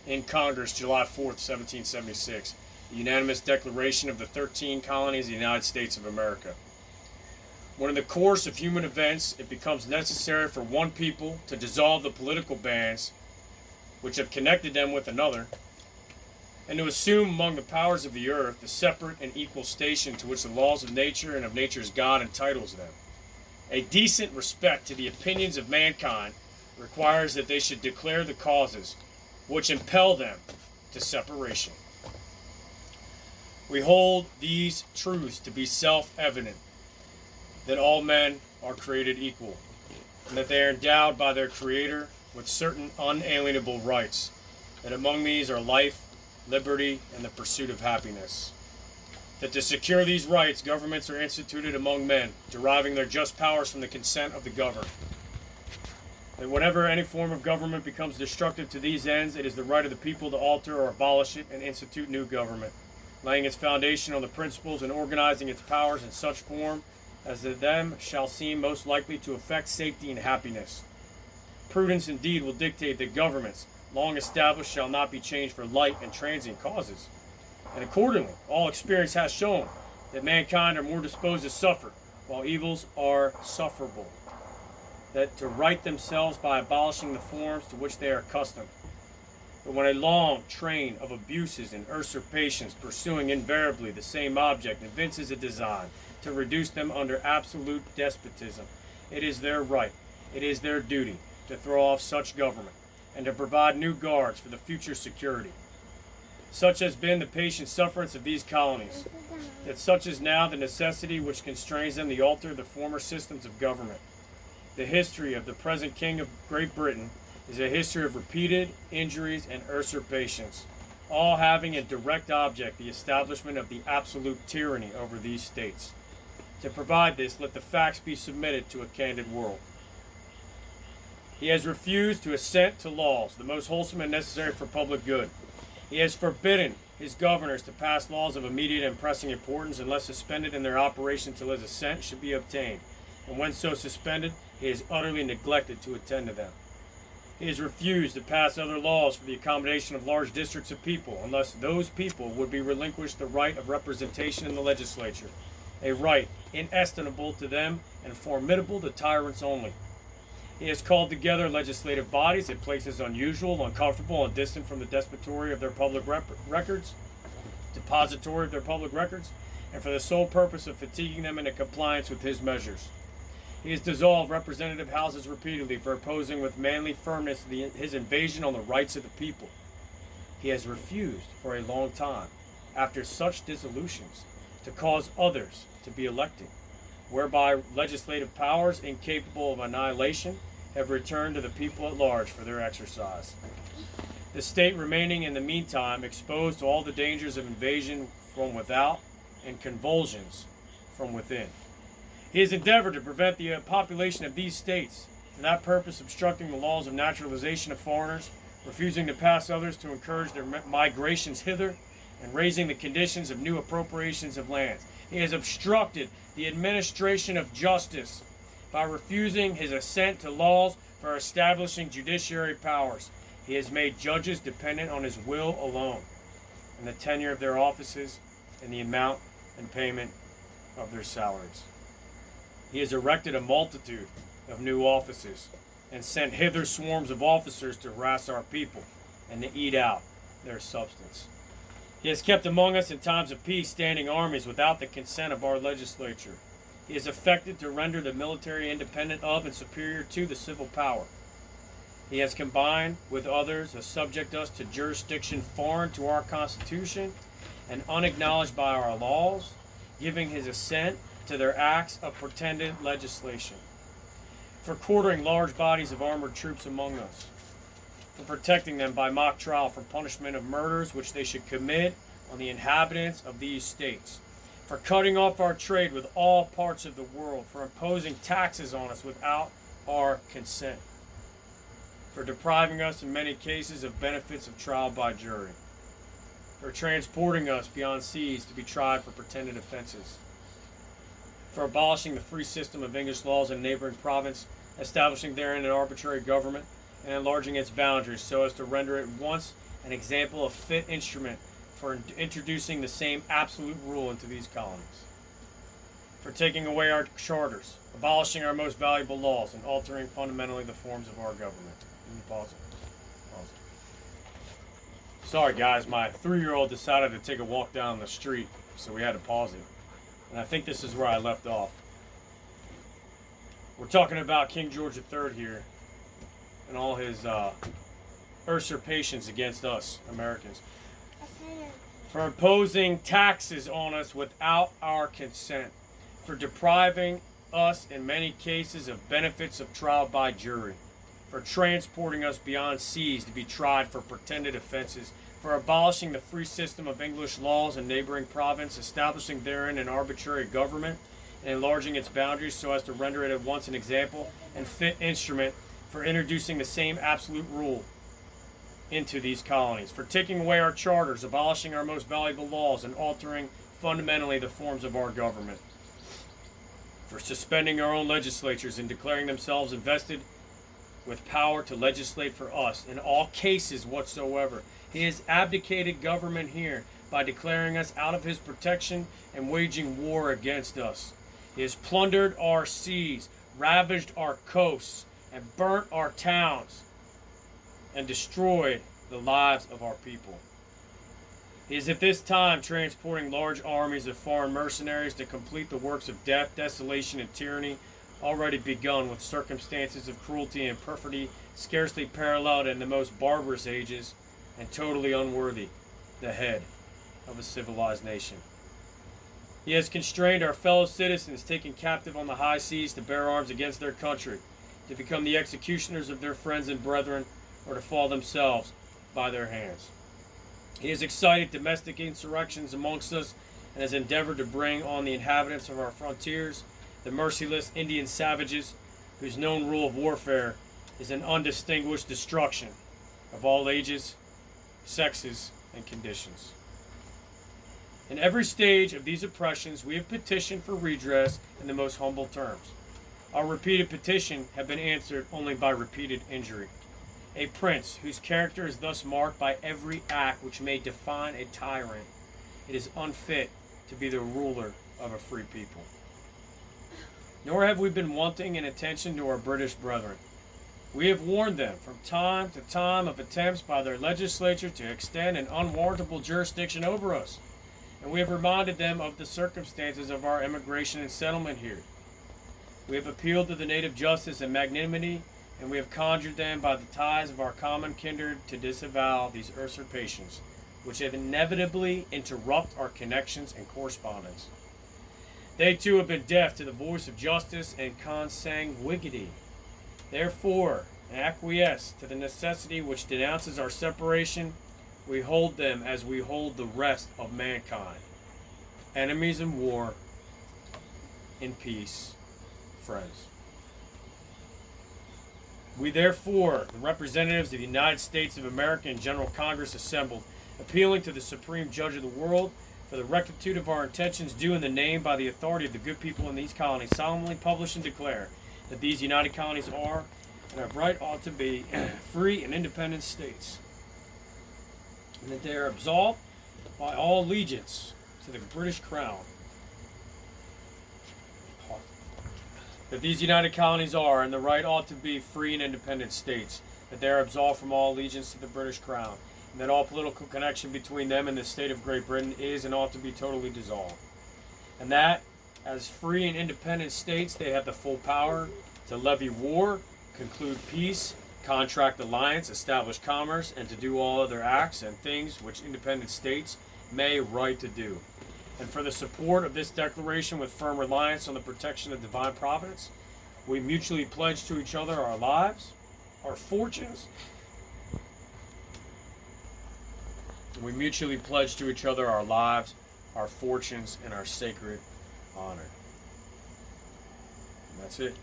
in Congress July 4th, 1776, the unanimous declaration of the 13 colonies of the United States of America. When in the course of human events it becomes necessary for one people to dissolve the political bands which have connected them with another, and to assume among the powers of the earth the separate and equal station to which the laws of nature and of nature's God entitles them, a decent respect to the opinions of mankind requires that they should declare the causes which impel them to separation. We hold these truths to be self-evident, that all men are created equal, and that they are endowed by their Creator with certain unalienable rights, that among these are life, liberty, and the pursuit of happiness. That to secure these rights, governments are instituted among men, deriving their just powers from the consent of the governed. That whenever any form of government becomes destructive to these ends, it is the right of the people to alter or abolish it and institute new government, laying its foundation on the principles and organizing its powers in such form as to them shall seem most likely to effect safety and happiness. Prudence indeed will dictate that governments, long established, shall not be changed for light and transient causes. And accordingly, all experience has shown that mankind are more disposed to suffer, while evils are sufferable. That to right themselves by abolishing the forms to which they are accustomed. But when a long train of abuses and usurpations pursuing invariably the same object evinces a design to reduce them under absolute despotism, it is their right, it is their duty to throw off such government, and to provide new guards for the future security. Such has been the patient sufferance of these colonies, that such is now the necessity which constrains them to alter the former systems of government. The history of the present King of Great Britain is a history of repeated injuries and usurpations, all having in direct object the establishment of the absolute tyranny over these states. To provide this, let the facts be submitted to a candid world. He has refused to assent to laws, the most wholesome and necessary for public good. He has forbidden his governors to pass laws of immediate and pressing importance unless suspended in their operation till his assent should be obtained, and when so suspended, he has utterly neglected to attend to them. He has refused to pass other laws for the accommodation of large districts of people, unless those people would be relinquished the right of representation in the legislature, a right inestimable to them and formidable to tyrants only. He has called together legislative bodies at places unusual, uncomfortable, and distant from the depository of their public records, and for the sole purpose of fatiguing them into compliance with his measures. He has dissolved representative houses repeatedly for opposing with manly firmness his invasion on the rights of the people. He has refused for a long time, after such dissolutions, to cause others to be elected, whereby legislative powers incapable of annihilation have returned to the people at large for their exercise. The state remaining in the meantime exposed to all the dangers of invasion from without and convulsions from within. He has endeavored to prevent the population of these states, for that purpose obstructing the laws of naturalization of foreigners, refusing to pass others to encourage their migrations hither, and raising the conditions of new appropriations of lands. He has obstructed the administration of justice by refusing his assent to laws for establishing judiciary powers. He has made judges dependent on his will alone, and the tenure of their offices, and the amount and payment of their salaries. He has erected a multitude of new offices, and sent hither swarms of officers to harass our people, and to eat out their substance. He has kept among us in times of peace standing armies without the consent of our legislature. He has affected to render the military independent of and superior to the civil power. He has combined with others to subject us to jurisdiction foreign to our Constitution and unacknowledged by our laws, giving his assent to their acts of pretended legislation, for quartering large bodies of armored troops among us, for protecting them by mock trial from punishment of murders which they should commit on the inhabitants of these states, for cutting off our trade with all parts of the world, for imposing taxes on us without our consent, for depriving us in many cases of benefits of trial by jury, for transporting us beyond seas to be tried for pretended offenses, for abolishing the free system of English laws in a neighboring province, establishing therein an arbitrary government, and enlarging its boundaries so as to render it once an example of fit instrument for introducing the same absolute rule into these colonies, for taking away our charters, abolishing our most valuable laws, and altering fundamentally the forms of our government. Can you pause it? Pause it. Sorry guys, my 3-year-old decided to take a walk down the street, so we had to pause it. And I think this is where I left off. We're talking about King George III here and all his usurpations against us Americans for imposing taxes on us without our consent, for depriving us in many cases of benefits of trial by jury, for transporting us beyond seas to be tried for pretended offenses, for abolishing the free system of English laws in neighboring province, establishing therein an arbitrary government, and enlarging its boundaries so as to render it at once an example and fit instrument for introducing the same absolute rule into these colonies, for taking away our charters, abolishing our most valuable laws, and altering fundamentally the forms of our government, for suspending our own legislatures and declaring themselves invested with power to legislate for us in all cases whatsoever. He has abdicated government here by declaring us out of his protection and waging war against us. He has plundered our seas, ravaged our coasts, and burnt our towns, and destroyed the lives of our people. He is at this time transporting large armies of foreign mercenaries to complete the works of death, desolation, and tyranny already begun with circumstances of cruelty and perfidy scarcely paralleled in the most barbarous ages and totally unworthy the head of a civilized nation. He has constrained our fellow citizens taken captive on the high seas to bear arms against their country, to become the executioners of their friends and brethren, or to fall themselves by their hands. He has excited domestic insurrections amongst us and has endeavored to bring on the inhabitants of our frontiers the merciless Indian savages whose known rule of warfare is an undistinguished destruction of all ages, sexes, and conditions. In every stage of these oppressions, we have petitioned for redress in the most humble terms. Our repeated petition have been answered only by repeated injury. A prince whose character is thus marked by every act which may define a tyrant, it is unfit to be the ruler of a free people. Nor have we been wanting in attention to our British brethren. We have warned them from time to time of attempts by their legislature to extend an unwarrantable jurisdiction over us, and we have reminded them of the circumstances of our immigration and settlement here. We have appealed to the native justice and magnanimity, and we have conjured them by the ties of our common kindred to disavow these usurpations, which have inevitably interrupt our connections and correspondence. They too have been deaf to the voice of justice and consanguinity. Therefore, and acquiesce to the necessity which denounces our separation, we hold them as we hold the rest of mankind, enemies in war, in peace, friends. We therefore, the representatives of the United States of America and General Congress assembled, appealing to the Supreme Judge of the world for the rectitude of our intentions due in the name by the authority of the good people in these colonies, solemnly publish and declare that these united colonies are, and of right ought to be, free and independent states, and that they are absolved by all allegiance to the British Crown. That these united colonies are, and the right ought to be, free and independent states, that they are absolved from all allegiance to the British Crown, and that all political connection between them and the state of Great Britain is and ought to be totally dissolved, and that, as free and independent states, they have the full power to levy war, conclude peace, contract alliance, establish commerce, and to do all other acts and things which independent states may right to do. And for the support of this declaration with firm reliance on the protection of divine providence, we mutually pledge to each other our lives, our fortunes. We mutually pledge to each other our lives, our fortunes, and our sacred honor. And that's it.